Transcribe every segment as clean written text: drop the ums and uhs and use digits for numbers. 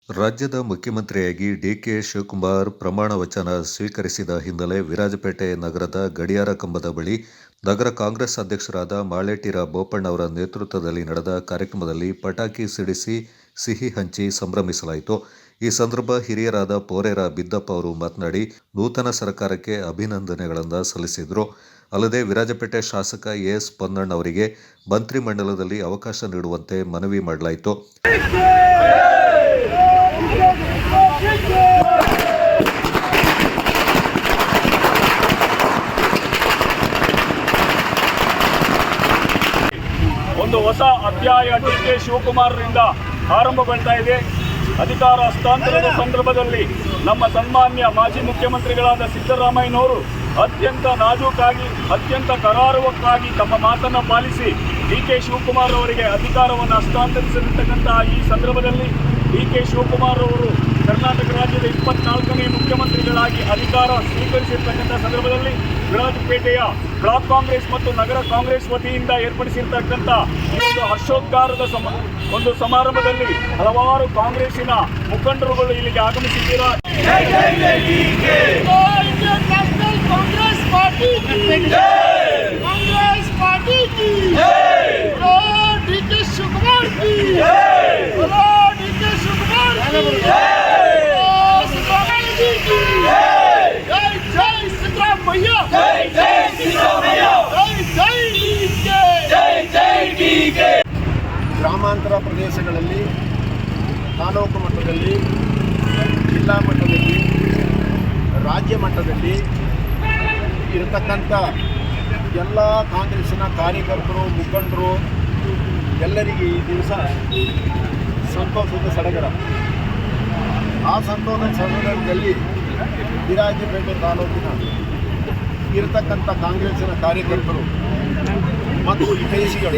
ರಾಜ್ಯದ ಮುಖ್ಯಮಂತ್ರಿಯಾಗಿ ಡಿಕೆ ಶಿವಕುಮಾರ್ ಪ್ರಮಾಣ ವಚನ ಸ್ವೀಕರಿಸಿದ ಹಿನ್ನೆಲೆ ವಿರಾಜಪೇಟೆ ನಗರದ ಗಡಿಯಾರ ಕಂಬದ ಬಳಿ ನಗರ ಕಾಂಗ್ರೆಸ್ ಅಧ್ಯಕ್ಷರಾದ ಮಾಳೇಟಿರ ಬೋಪಣ್ಣ ಅವರ ನೇತೃತ್ವದಲ್ಲಿ ನಡೆದ ಕಾರ್ಯಕ್ರಮದಲ್ಲಿ ಪಟಾಕಿ ಸಿಡಿಸಿ ಸಿಹಿ ಹಂಚಿ ಸಂಭ್ರಮಿಸಲಾಯಿತು. ಈ ಸಂದರ್ಭ ಹಿರಿಯರಾದ ಪೋರೇರ ಬಿದ್ದಪ್ಪ ಅವರು ಮಾತನಾಡಿ ನೂತನ ಸರ್ಕಾರಕ್ಕೆ ಅಭಿನಂದನೆಗಳನ್ನು ಸಲ್ಲಿಸಿದರು. ಅಲ್ಲದೆ ವಿರಾಜಪೇಟೆ ಶಾಸಕ ಎಸ್ ಪೊನ್ನಣ್ಣ ಅವರಿಗೆ ಮಂತ್ರಿಮಂಡಲದಲ್ಲಿ ಅವಕಾಶ ನೀಡುವಂತೆ ಮನವಿ ಮಾಡಲಾಯಿತು. ಒಂದು ಹೊಸ ಅಧ್ಯಾಯ ಡಿಕೆ ಶಿವಕುಮಾರರಿಂದ ಆರಂಭಗೊಳ್ತಾ ಇದೆ. ಅಧಿಕಾರ ಹಸ್ತಾಂತರದ ಸಂದರ್ಭದಲ್ಲಿ ನಮ್ಮ ಸನ್ಮಾನ್ಯ ಮಾಜಿ ಮುಖ್ಯಮಂತ್ರಿಗಳಾದ ಸಿದ್ದರಾಮಯ್ಯನವರು ಅತ್ಯಂತ ನಾಜೂಕಾಗಿ, ಅತ್ಯಂತ ಕರಾರುವಕ್ಕಾಗಿ ತಮ್ಮ ಮಾತನ್ನು ಪಾಲಿಸಿ ಡಿಕೆ ಶಿವಕುಮಾರ್ ಅವರಿಗೆ ಅಧಿಕಾರವನ್ನು ಹಸ್ತಾಂತರಿಸಿರ್ತಕ್ಕಂತಹ ಈ ಸಂದರ್ಭದಲ್ಲಿ ಡಿಕೆ ಶಿವಕುಮಾರ್ ಅವರು ಕರ್ನಾಟಕ ರಾಜ್ಯದ 24ನೇ ಮುಖ್ಯಮಂತ್ರಿಗಳಾಗಿ ಅಧಿಕಾರ ಸ್ವೀಕರಿಸಿರ್ತಕ್ಕಂಥ ಸಂದರ್ಭದಲ್ಲಿ ವಿರಾಜಪೇಟೆಯ ಬ್ಲಾಕ್ ಕಾಂಗ್ರೆಸ್ ಮತ್ತು ನಗರ ಕಾಂಗ್ರೆಸ್ ವತಿಯಿಂದ ಏರ್ಪಡಿಸಿರ್ತಕ್ಕಂಥ ಈ ಒಂದು ಹರ್ಷೋದ್ಗಾರದ ಒಂದು ಸಮಾರಂಭದಲ್ಲಿ ಹಲವಾರು ಕಾಂಗ್ರೆಸ್ಸಿನ ಮುಖಂಡರುಗಳು ಇಲ್ಲಿಗೆ ಆಗಮಿಸಿದ್ದೀರಾ. ಗ್ರಾಮಾಂತರ ಪ್ರದೇಶಗಳಲ್ಲಿ, ತಾಲೂಕು ಮಟ್ಟದಲ್ಲಿ, ಜಿಲ್ಲಾ ಮಟ್ಟದಲ್ಲಿ, ರಾಜ್ಯ ಮಟ್ಟದಲ್ಲಿ ಇರತಕ್ಕಂಥ ಎಲ್ಲ ಕಾಂಗ್ರೆಸ್ಸಿನ ಕಾರ್ಯಕರ್ತರು, ಮುಖಂಡರು ಎಲ್ಲರಿಗೆ ಈ ದಿವಸ ಸಂತೋಷದ ಸಡಗರ. ಆ ಸಂತೋಷದ ಸಡಗರದಲ್ಲಿ ವಿರಾಜಪೇಟೆ ತಾಲೂಕಿನ ಇರತಕ್ಕಂಥ ಕಾಂಗ್ರೆಸ್ಸಿನ ಕಾರ್ಯಕರ್ತರು ಮತ್ತು ಹಿತೈಷಿಗಳು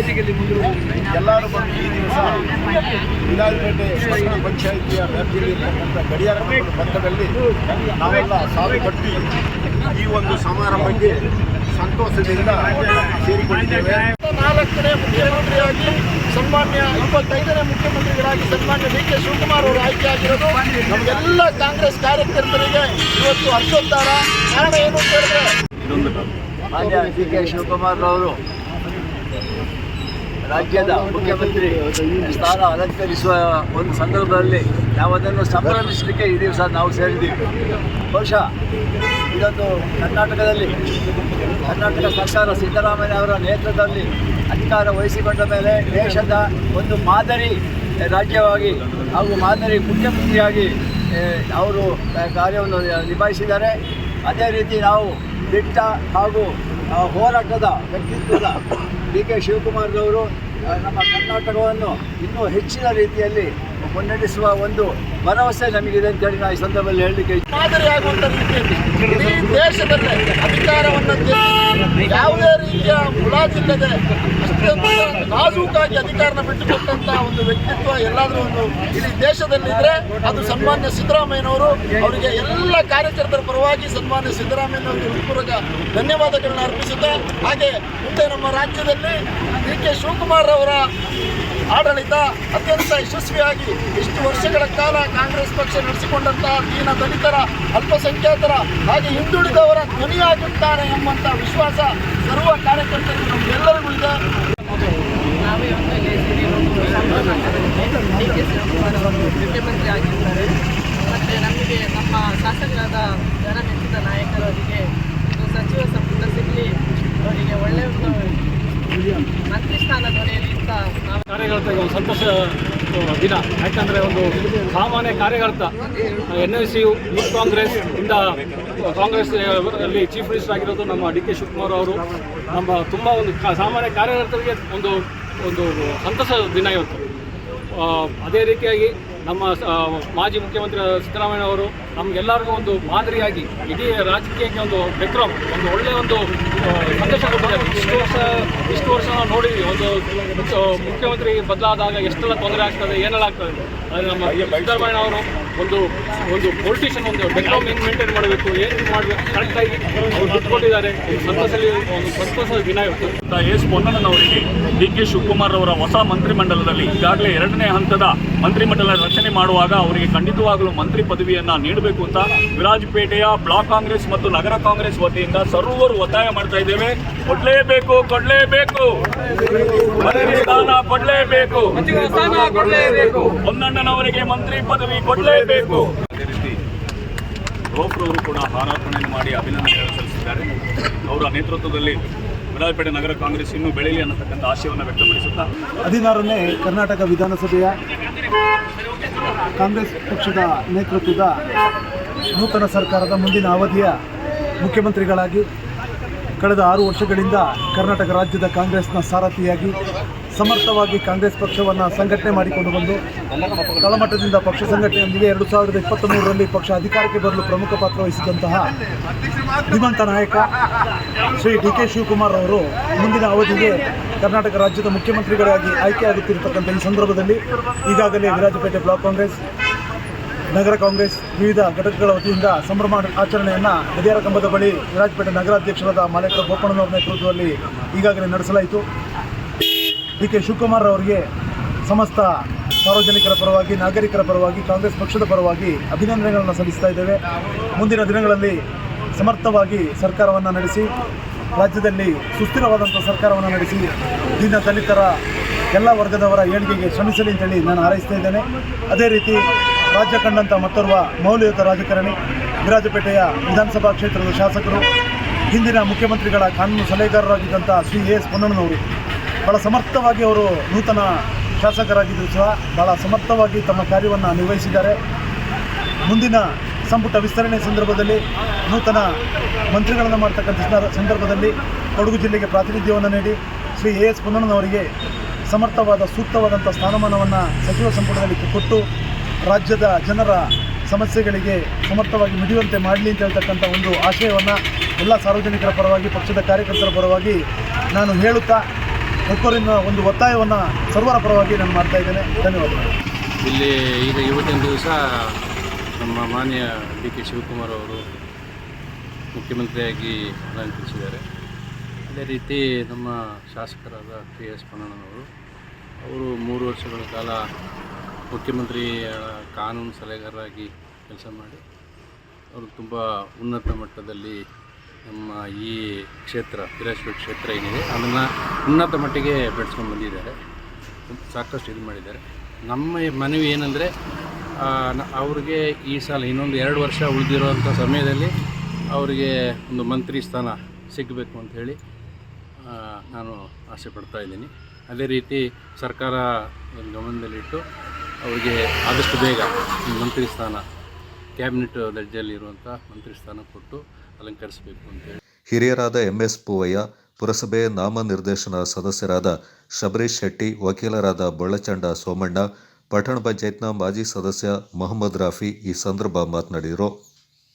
ಎಲ್ಲರೂ ಬಂದು ಈ ದಿವಸ ವಿರಾಜಪೇಟೆ ಪಟ್ಟಣ ಪಂಚಾಯಿತಿಯ ವ್ಯಾಪ್ತಿಯಲ್ಲಿ ಇರತಕ್ಕಂಥ ಗಡಿಯಾರ ಪಕ್ಕದಲ್ಲಿ ನಾವೆಲ್ಲ ಸಾಲು ಕಟ್ಟಿ ಈ ಒಂದು ಸಮಾರಂಭಕ್ಕೆ ಸಂತೋಷದಿಂದ ಸೇರಿಕೊಂಡಿದ್ದೇವೆ. 4ನೇ ಮುಖ್ಯಮಂತ್ರಿಯಾಗಿ ಸನ್ಮಾನ್ಯ 25ನೇ ಮುಖ್ಯಮಂತ್ರಿಗಳಾಗಿ ಸನ್ಮಾನ್ಯ ಡಿಕೆ ಶಿವಕುಮಾರ್ ಅವರು ಆಯ್ಕೆಯಾಗಿರೋದು ನಮಗೆಲ್ಲ ಕಾಂಗ್ರೆಸ್ ಕಾರ್ಯಕರ್ತರಿಗೆ ಇವತ್ತು ಹರ್ಷೋದ್ಧಾರ. ಕಾರಣ ಏನು ಅಂತ ಹೇಳಿದ್ರೆ, ಮಾನ್ಯ ಡಿಕೆ ಶಿವಕುಮಾರ್ ಅವರು ರಾಜ್ಯದ ಮುಖ್ಯಮಂತ್ರಿ ಸ್ಥಾನ ಅಲಂಕರಿಸುವ ಒಂದು ಸಂದರ್ಭದಲ್ಲಿ ನಾವು ಅದನ್ನು ಸಂಭ್ರಮಿಸಲಿಕ್ಕೆ ಈ ದಿವಸ ನಾವು ಸೇರಿದ್ದೀವಿ. ಬಹುಶಃ ಇದೊಂದು ಕರ್ನಾಟಕ ಸರ್ಕಾರ ಸಿದ್ದರಾಮಯ್ಯ ಅವರ ನೇತೃತ್ವದಲ್ಲಿ ಅಧಿಕಾರ ವಹಿಸಿಕೊಂಡ ಮೇಲೆ ದೇಶದ ಒಂದು ಮಾದರಿ ರಾಜ್ಯವಾಗಿ ಹಾಗೂ ಮಾದರಿ ಮುಖ್ಯಮಂತ್ರಿಯಾಗಿ ಅವರು ಕಾರ್ಯವನ್ನು ನಿಭಾಯಿಸಿದ್ದಾರೆ. ಅದೇ ರೀತಿ ನಾವು ದಿಟ್ಟ ಹಾಗೂ ಹೋರಾಟದ ವ್ಯಕ್ತಿತ್ವದ ಡಿಕೆ ಶಿವಕುಮಾರ್ ಅವರು ನಮ್ಮ ಕರ್ನಾಟಕವನ್ನು ಇನ್ನೂ ಹೆಚ್ಚಿನ ರೀತಿಯಲ್ಲಿ ಮುನ್ನಡೆಸುವ ಒಂದು ಭರವಸೆ ನಮಗಿದೆ ಅಂತೇಳಿ ನಾವು ಈ ಸಂದರ್ಭದಲ್ಲಿ ಹೇಳಲಿಕ್ಕೆ ಮಾದರಿಯಾಗುವಂಥ ರೀತಿಯಲ್ಲಿ ಇಡೀ ದೇಶದಲ್ಲೇ ಅಧಿಕಾರವನ್ನು ಯಾವುದೇ ರೀತಿಯ ಮುಲಾಜಿಲ್ಲದೆ ಅತ್ಯಂತ ನಾಜೂಕಾಗಿ ಅಧಿಕಾರನ ಬಿಟ್ಟುಕೊಟ್ಟಂಥ ಒಂದು ವ್ಯಕ್ತಿತ್ವ ಎಲ್ಲಾದರೂ ಒಂದು ಇಡೀ ದೇಶದಲ್ಲಿದ್ದರೆ ಅದು ಸನ್ಮಾನ್ಯ ಸಿದ್ದರಾಮಯ್ಯನವರು. ಅವರಿಗೆ ಎಲ್ಲ ಕಾರ್ಯಕರ್ತರ ಪರವಾಗಿ ಸನ್ಮಾನ್ಯ ಸಿದ್ದರಾಮಯ್ಯನವರಿಗೆ ಹೃತ್ಪೂರ್ವಕ ಧನ್ಯವಾದಗಳನ್ನ ಅರ್ಪಿಸುತ್ತಾ, ಹಾಗೆ ಮುಂದೆ ನಮ್ಮ ರಾಜ್ಯದಲ್ಲಿ ಡಿಕೆ ಶಿವಕುಮಾರ್ ಅವರ ಆಡಳಿತ ಅತ್ಯಂತ ಯಶಸ್ವಿಯಾಗಿ ಇಷ್ಟು ವರ್ಷಗಳ ಕಾಲ ಕಾಂಗ್ರೆಸ್ ಪಕ್ಷ ನಡೆಸಿಕೊಂಡಂತಹ ದೀನ ದಲಿತರ, ಅಲ್ಪಸಂಖ್ಯಾತರ ಹಾಗೆ ಹಿಂದುಳಿದವರ ಧ್ವನಿಯಾಗುತ್ತಾರೆ ಎಂಬಂಥ ವಿಶ್ವಾಸ ಸರ್ವ ಕಾರ್ಯಕರ್ತರಿಗೆ ನಮಗೆಲ್ಲರಿಗೂ ಇದೆ. ನಾವೇ ಒಂದು ಡಿಕೆ ಶಿವಕುಮಾರ್ ಅವರು ಮುಖ್ಯಮಂತ್ರಿ ಆಗಿರ್ತಾರೆ. ಮತ್ತು ನಮಗೆ ನಮ್ಮ ಶಾಸಕರಾದ ಜನಮೆಚ್ಚಿದ ನಾಯಕರವರಿಗೆ ಒಂದು ಸಚಿವ ಸಂಪುಟ ಸಿಗಲಿ, ಅವರಿಗೆ ಒಳ್ಳೆಯ ಒಂದು ಮಂತ್ರಿ ಸ್ಥಾನ ದೊರೆಯಲಿ ಅಂತ ಕಾರ್ಯಕರ್ತರಿಗೆ ಒಂದು ಸಂತೋಷ ದಿನ. ಯಾಕಂದರೆ ಒಂದು ಸಾಮಾನ್ಯ ಕಾರ್ಯಕರ್ತ NLC ಯೂತ್ ಕಾಂಗ್ರೆಸ್ ಇಂದ ಕಾಂಗ್ರೆಸ್ ಅಲ್ಲಿ ಚೀಫ್ ಮಿನಿಸ್ಟರ್ ಆಗಿರೋದು ನಮ್ಮ ಡಿಕೆ ಶಿವಕುಮಾರ್ ಅವರು. ನಮ್ಮ ತುಂಬ ಒಂದು ಸಾಮಾನ್ಯ ಕಾರ್ಯಕರ್ತರಿಗೆ ಒಂದು ಸಂತೋಷದ ದಿನ ಇವತ್ತು. ಅದೇ ರೀತಿಯಾಗಿ ನಮ್ಮ ಮಾಜಿ ಮುಖ್ಯಮಂತ್ರಿ ಸಿದ್ದರಾಮಯ್ಯ ಅವರು ನಮಗೆಲ್ಲರಿಗೂ ಒಂದು ಮಾದರಿಯಾಗಿ ಇಡೀ ರಾಜಕೀಯಕ್ಕೆ ಒಂದು ಬೆಕ್ರಮ್, ಒಂದು ಒಳ್ಳೆಯ ಒಂದು ಸಂದೇಶ ಕೊಟ್ಟಿದ್ದಾರೆ. ಇಷ್ಟು ವರ್ಷ ನಾವು ನೋಡಿದ್ವಿ, ಒಂದು ಮುಖ್ಯಮಂತ್ರಿ ಬದಲಾದಾಗ ಎಷ್ಟೆಲ್ಲ ತೊಂದರೆ ಆಗ್ತದೆ, ಏನೆಲ್ಲ ಆಗ್ತದೆ. ಆದರೆ ನಮ್ಮ ಸಿದ್ದರಾಮಯ್ಯ ಅವರು ಒಂದು ಪೊಲಿಟಿಷಿಯನ್ ಒಂದು ಡೆವಲಪ್ ಹೆಂಗೆ ಮೇಂಟೈನ್ ಮಾಡಬೇಕು, ಏನು ಮಾಡಬೇಕು ಕರೆಕ್ಟಾಗಿ ಅವ್ರು ಬಿಟ್ಕೊಟ್ಟಿದ್ದಾರೆ. ಒಂದು ಸಂತೋಷದ ದಿನ ಇವತ್ತು. ಎಸ್ ಪೊನ್ನಣ್ಣನವರಿಗೆ ಡಿ.ಕೆ. ಶಿವಕುಮಾರ್ ಅವರ ಹೊಸ ಮಂತ್ರಿಮಂಡಲದಲ್ಲಿ ಈಗಾಗಲೇ 2ನೇ ಹಂತದ ಮಂತ್ರಿಮಂಡಲ ರಚನೆ ಮಾಡುವಾಗ ಅವರಿಗೆ ಖಂಡಿತವಾಗಲೂ ಮಂತ್ರಿ ಪದವಿಯನ್ನು ನೀಡಬೇಕು ಅಂತ ವಿರಾಜಪೇಟೆಯ ಬ್ಲಾಕ್ ಕಾಂಗ್ರೆಸ್ ಮತ್ತು ನಗರ ಕಾಂಗ್ರೆಸ್ ವತಿಯಿಂದ ಸರ್ವರು ಒತ್ತಾಯ ಮಾಡ್ತಾ ಇದ್ದೇವೆ. ಕೊಡಲೇಬೇಕು ಮಂತ್ರಿ ಸ್ಥಾನ ಕೊಡಲೇಬೇಕು, ಪೊನ್ನಣ್ಣನವರಿಗೆ ಮಂತ್ರಿ ಪದವಿ ಕೊಡಲೇಬೇಕು. ಅದೇ ರೀತಿ ರೋಫ್ರವರು ಕೂಡ ಹಾರಾರ್ಪಣೆಯನ್ನು ಮಾಡಿ ಅಭಿನಂದನೆಗಳು ಸಲ್ಲಿಸಿದ್ದಾರೆ. ಅವರ ನೇತೃತ್ವದಲ್ಲಿ ವಿರಾಜಪೇಟೆ ನಗರ ಕಾಂಗ್ರೆಸ್ ಇನ್ನೂ ಬೆಳೆಯಲಿ ಅನ್ನತಕ್ಕಂಥ ಆಶಯವನ್ನು ವ್ಯಕ್ತಪಡಿಸುತ್ತಾ 16ನೇ ಕರ್ನಾಟಕ ವಿಧಾನಸಭೆಯ ಕಾಂಗ್ರೆಸ್ ಪಕ್ಷದ ನೇತೃತ್ವದ ನೂತನ ಸರ್ಕಾರದ ಮುಂದಿನ ಅವಧಿಯ ಮುಖ್ಯಮಂತ್ರಿಗಳಾಗಿ ಕಳೆದ 6 ವರ್ಷಗಳಿಂದ ಕರ್ನಾಟಕ ರಾಜ್ಯದ ಕಾಂಗ್ರೆಸ್ನ ಸಾರಥಿಯಾಗಿ ಸಮರ್ಥವಾಗಿ ಕಾಂಗ್ರೆಸ್ ಪಕ್ಷವನ್ನು ಸಂಘಟನೆ ಮಾಡಿಕೊಂಡು ಬಂದು ತಳಮಟ್ಟದಿಂದ ಪಕ್ಷ ಸಂಘಟನೆಯೊಂದಿಗೆ 2023ರಲ್ಲಿ ಪಕ್ಷ ಅಧಿಕಾರಕ್ಕೆ ಬರಲು ಪ್ರಮುಖ ಪಾತ್ರ ವಹಿಸಿದಂತಹ ಧೀಮಂತ ನಾಯಕ ಶ್ರೀ ಡಿ.ಕೆ. ಶಿವಕುಮಾರ್ ಅವರು ಮುಂದಿನ ಅವಧಿಗೆ ಕರ್ನಾಟಕ ರಾಜ್ಯದ ಮುಖ್ಯಮಂತ್ರಿಗಳಾಗಿ ಆಯ್ಕೆಯಾಗುತ್ತಿರತಕ್ಕಂಥ ಈ ಸಂದರ್ಭದಲ್ಲಿ ಈಗಾಗಲೇ ವಿರಾಜಪೇಟೆ ಬ್ಲಾಕ್ ಕಾಂಗ್ರೆಸ್, ನಗರ ಕಾಂಗ್ರೆಸ್ ವಿವಿಧ ಘಟಕಗಳ ವತಿಯಿಂದ ಸಂಭ್ರಮ ಆಚರಣೆಯನ್ನು ಗಡಿಯಾರ ಕಂಬದ ಬಳಿ ವಿರಾಜಪೇಟೆ ನಗರಾಧ್ಯಕ್ಷರಾದ ಮಾಲೇಕರ ಬೋಪಣ್ಣನವರ ನೇತೃತ್ವದಲ್ಲಿ ಈಗಾಗಲೇ ನಡೆಸಲಾಯಿತು. ಡಿ.ಕೆ. ಶಿವಕುಮಾರ್ ಅವರಿಗೆ ಸಮಸ್ತ ಸಾರ್ವಜನಿಕರ ಪರವಾಗಿ, ನಾಗರಿಕರ ಪರವಾಗಿ, ಕಾಂಗ್ರೆಸ್ ಪಕ್ಷದ ಪರವಾಗಿ ಅಭಿನಂದನೆಗಳನ್ನು ಸಲ್ಲಿಸ್ತಾ ಇದ್ದೇವೆ. ಮುಂದಿನ ದಿನಗಳಲ್ಲಿ ಸಮರ್ಥವಾಗಿ ಸರ್ಕಾರವನ್ನು ನಡೆಸಿ, ರಾಜ್ಯದಲ್ಲಿ ಸುಸ್ಥಿರವಾದಂಥ ಸರ್ಕಾರವನ್ನು ನಡೆಸಿ, ದೀನ ದಲಿತರ ಎಲ್ಲ ವರ್ಗದವರ ಏಳಿಗೆಗೆ ಶ್ರಮಿಸಲಿ ಅಂತೇಳಿ ನಾನು ಹಾರೈಸ್ತಾ ಇದ್ದೇನೆ. ಅದೇ ರೀತಿ ರಾಜ್ಯ ಕಂಡಂಥ ಮತ್ತೋರ್ವ ಮೌಲ್ಯಯುತ ರಾಜಕಾರಣಿ, ವಿರಾಜಪೇಟೆಯ ವಿಧಾನಸಭಾ ಕ್ಷೇತ್ರದ ಶಾಸಕರು, ಹಿಂದಿನ ಮುಖ್ಯಮಂತ್ರಿಗಳ ಕಾನೂನು ಸಲಹೆಗಾರರಾಗಿದ್ದಂಥ ಶ್ರೀ ಎಸ್ ಪೊನ್ನಣ್ಣನವರು ಭಾಳ ಸಮರ್ಥವಾಗಿ ಅವರು ನೂತನ ಶಾಸಕರಾಗಿದ್ದರೂ ಸಹ ಭಾಳ ಸಮರ್ಥವಾಗಿ ತಮ್ಮ ಕಾರ್ಯವನ್ನು ನಿರ್ವಹಿಸಿದ್ದಾರೆ. ಮುಂದಿನ ಸಂಪುಟ ವಿಸ್ತರಣೆ ಸಂದರ್ಭದಲ್ಲಿ ನೂತನ ಮಂತ್ರಿಗಳನ್ನು ಮಾಡ್ತಕ್ಕಂಥ ಸಂದರ್ಭದಲ್ಲಿ ಕೊಡಗು ಜಿಲ್ಲೆಗೆ ಪ್ರಾತಿನಿಧ್ಯವನ್ನು ನೀಡಿ ಶ್ರೀ ಎ ಎಸ್ ಪೊನ್ನಣ್ಣನವರಿಗೆ ಸಮರ್ಥವಾದ ಸೂಕ್ತವಾದಂಥ ಸ್ಥಾನಮಾನವನ್ನು ಸಚಿವ ಸಂಪುಟದಲ್ಲಿ ಕೊಟ್ಟು ರಾಜ್ಯದ ಜನರ ಸಮಸ್ಯೆಗಳಿಗೆ ಸಮರ್ಥವಾಗಿ ಮಿಡಿಯುವಂತೆ ಮಾಡಲಿ ಅಂತ ಹೇಳ್ತಕ್ಕಂಥ ಒಂದು ಆಶಯವನ್ನು ಎಲ್ಲ ಸಾರ್ವಜನಿಕರ ಪರವಾಗಿ, ಪಕ್ಷದ ಕಾರ್ಯಕರ್ತರ ಪರವಾಗಿ ನಾನು ಹೇಳುತ್ತಾ ಒಬ್ಬರಿನ ಒಂದು ಒತ್ತಾಯವನ್ನು ಸರ್ವರ ಪರವಾಗಿ ನಾನು ಮಾಡ್ತಾ ಇದ್ದೇನೆ. ಧನ್ಯವಾದಗಳು. ಇಲ್ಲಿ ಇವತ್ತಿನ ದಿವಸ ನಮ್ಮ ಮಾನ್ಯ ಡಿ.ಕೆ. ಶಿವಕುಮಾರ್ ಅವರು ಮುಖ್ಯಮಂತ್ರಿಯಾಗಿ ಅಲಂಕರಿಸಿದ್ದಾರೆ. ಅದೇ ರೀತಿ ನಮ್ಮ ಶಾಸಕರಾದ ಶ್ರೀ ಎಸ್ ಪೊನ್ನಣ್ಣನವರು ಅವರು 3 ವರ್ಷಗಳ ಕಾಲ ಮುಖ್ಯಮಂತ್ರಿ ಕಾನೂನು ಸಲಹೆಗಾರರಾಗಿ ಕೆಲಸ ಮಾಡಿ ಅವರು ತುಂಬ ಉನ್ನತ ಮಟ್ಟದಲ್ಲಿ ನಮ್ಮ ಈ ಕ್ಷೇತ್ರ ವಿರಾಜಪೇಟೆ ಕ್ಷೇತ್ರ ಏನಿದೆ ಅದನ್ನು ಉನ್ನತ ಮಟ್ಟಿಗೆ ಬೆಳೆಸ್ಕೊಂಡು ಬಂದಿದ್ದಾರೆ. ಸಾಕಷ್ಟು ಇದು ಮಾಡಿದ್ದಾರೆ. ನಮ್ಮ ಮನವಿ ಏನಂದರೆ ಅವ್ರಿಗೆ ಈ ಸಲ ಇನ್ನೊಂದು 2 ವರ್ಷ ಉಳಿದಿರುವಂಥ ಸಮಯದಲ್ಲಿ ಅವರಿಗೆ ಒಂದು ಮಂತ್ರಿ ಸ್ಥಾನ ಸಿಗಬೇಕು ಅಂಥೇಳಿ ನಾನು ಆಸೆ ಪಡ್ತಾ ಇದ್ದೀನಿ. ಅದೇ ರೀತಿ ಸರ್ಕಾರ ಗಮನದಲ್ಲಿಟ್ಟು ಅವರಿಗೆ ಆದಷ್ಟು ಬೇಗ ಮಂತ್ರಿ ಸ್ಥಾನ, ಕ್ಯಾಬಿನೆಟ್ ದರ್ಜೆಯಲ್ಲಿರುವಂಥ ಮಂತ್ರಿ ಸ್ಥಾನ ಕೊಟ್ಟು ಅಲಂಕರಿಸಬೇಕು ಅಂತೇಳಿ. ಹಿರಿಯರಾದ ಎಂ.ಎಸ್. ಪೂವಯ್ಯ, ಪುರಸಭೆ ನಾಮನಿರ್ದೇಶನ ಸದಸ್ಯರಾದ ಶಬರೀಶ್ ಶೆಟ್ಟಿ, ವಕೀಲರಾದ ಬೊಳ್ಳಚಂಡ ಸೋಮಣ್ಣ, ಪಟ್ಟಣ ಪಂಚಾಯತ್ನ ಮಾಜಿ ಸದಸ್ಯ ಮೊಹಮ್ಮದ್ ರಾಫಿ ಈ ಸಂದರ್ಭ ಮಾತನಾಡಿದರು.